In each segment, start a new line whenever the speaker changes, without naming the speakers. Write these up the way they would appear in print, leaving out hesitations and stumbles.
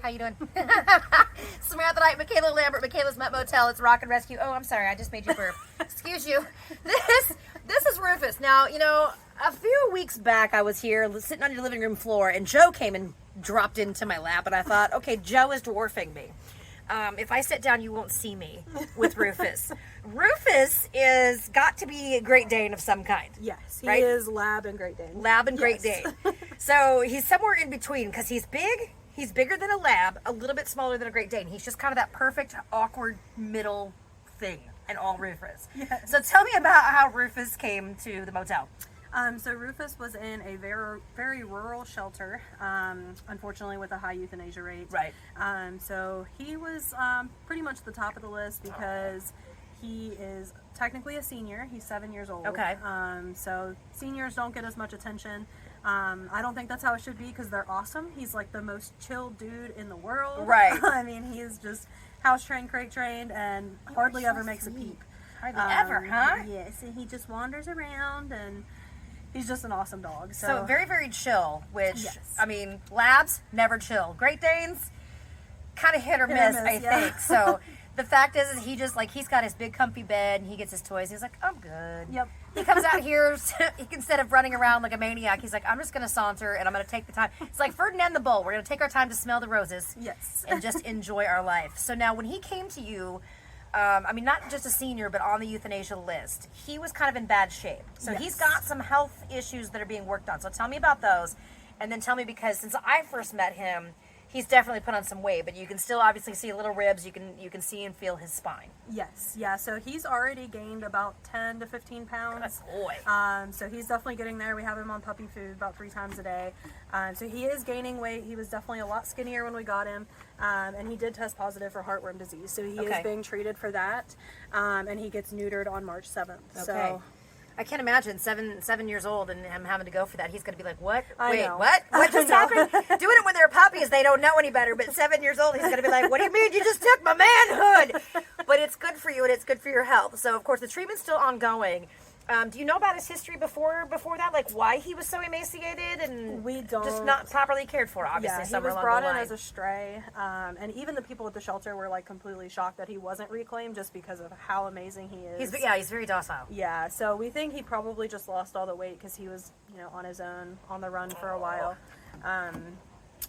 How you doing? Samantha Knight, Mikaela Lambert, Mikaela's Mutt Motel. It's Rockin Rescue. Oh, I'm sorry. I just made you burp. Excuse you. This is Rufus. Now, you know, a few weeks back I was here sitting on your living room floor, and Joe came and dropped into my lap, and I thought, okay, Joe is dwarfing me. If I sit down, you won't see me with Rufus. Rufus is got to be a Great Dane of some kind.
Yes, he
right?
is Lab and Great Dane.
Lab and Great Dane. So he's somewhere in between because he's big. He's bigger than a Lab, a little bit smaller than a Great Dane. He's just kind of that perfect, awkward middle thing in all Rufus. Yes. So tell me about how Rufus came to the motel.
So Rufus was in a very, very rural shelter, unfortunately with a high euthanasia rate.
Right.
So he was pretty much the top of the list because he is technically a senior. He's 7 years old.
Okay.
So seniors don't get as much attention. I don't think that's how it should be because they're awesome. He's like the most chill dude in the world.
Right.
I mean, he is just house trained, crate trained, and hardly ever makes a peep.
Hardly ever, huh?
Yes, and he just wanders around and he's just an awesome dog.
So very, very chill, which,
yes.
I mean, Labs, never chill. Great Danes, kind of hit or miss, I think. So the fact is he just, like, he's got his big comfy bed and he gets his toys. He's like, I'm good.
Yep.
He comes out here, instead of running around like a maniac, he's like, I'm just going to saunter and I'm going to take the time. It's like Ferdinand the Bull. We're going to take our time to smell the roses.
Yes.
And just enjoy our life. So now when he came to you, I mean, not just a senior, but on the euthanasia list, he was kind of in bad shape. So
yes.
He's got some health issues that are being worked on. So tell me about those. And then tell me, because since I first met him, he's definitely put on some weight, but you can still obviously see little ribs. You can see and feel his spine.
Yes, yeah. So he's already gained about 10 to 15 pounds.
Good boy.
So he's definitely getting there. We have him on puppy food about 3 times a day. So he is gaining weight. He was definitely a lot skinnier when we got him, and he did test positive for heartworm disease. So he is being treated for that, and he gets neutered on March 7th.
Okay.
So
I can't imagine 7 years old and him having to go for that. He's going to be like, what?
I
Wait,
know.
what? What just happened? Doing it when they're puppies, they don't know any better. But 7 years old, he's going to be like, what do you mean? You just took my manhood. But it's good for you and it's good for your health. So, of course, the treatment's still ongoing. Do you know about his history before that? Like why he was so emaciated and
we don't
just not properly cared for, obviously.
Yeah, he was brought in as a stray. And even the people at the shelter were like completely shocked that he wasn't reclaimed just because of how amazing he is.
He's very docile.
Yeah, so we think he probably just lost all the weight because he was, on his own, on the run for a while.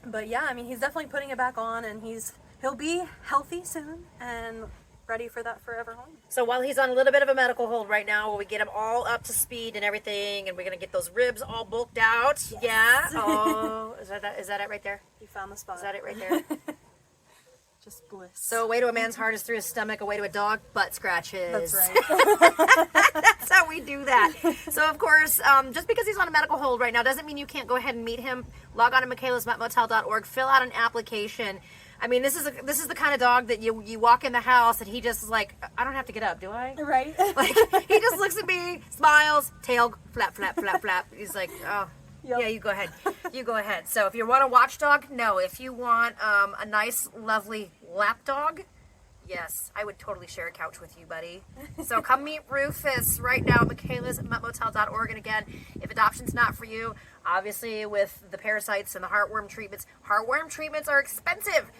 But yeah, I mean, he's definitely putting it back on, and he'll be healthy soon and ready for that forever home.
So while he's on a little bit of a medical hold right now, we get him all up to speed and everything, and we're gonna get those ribs all bulked out.
Yes.
Yeah. Oh, is that it right there?
You found the spot.
Is that it right there?
Just bliss.
So a way to a man's heart is through his stomach. A way to a dog, butt scratches.
That's right.
That's how we do that. So of course, just because he's on a medical hold right now doesn't mean you can't go ahead and meet him. Log on to mikaelasmuttmotel.org, fill out an application. I mean, this is the kind of dog that you walk in the house and he just is like, I don't have to get up, do I?
Right.
Like, he just looks at me, smiles, tail flap, flap, flap, flap. He's like, oh, yep. Yeah, you go ahead. You go ahead. So if you want a watchdog, no. If you want a nice, lovely lap dog, yes, I would totally share a couch with you, buddy. So come meet Rufus right now at mikaelasmuttmotel.org. And again, if adoption's not for you, obviously with the parasites and the heartworm treatments are expensive.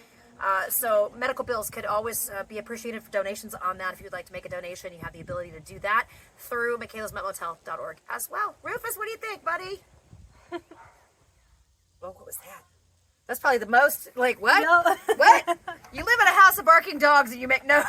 So medical bills could always be appreciated for donations on that. If you'd like to make a donation, you have the ability to do that through mikaelasmuttmotel.org as well. Rufus, what do you think, buddy? Well, what was that? That's probably the most, like, what?
Yep.
What? You live in a house of barking dogs and you make no...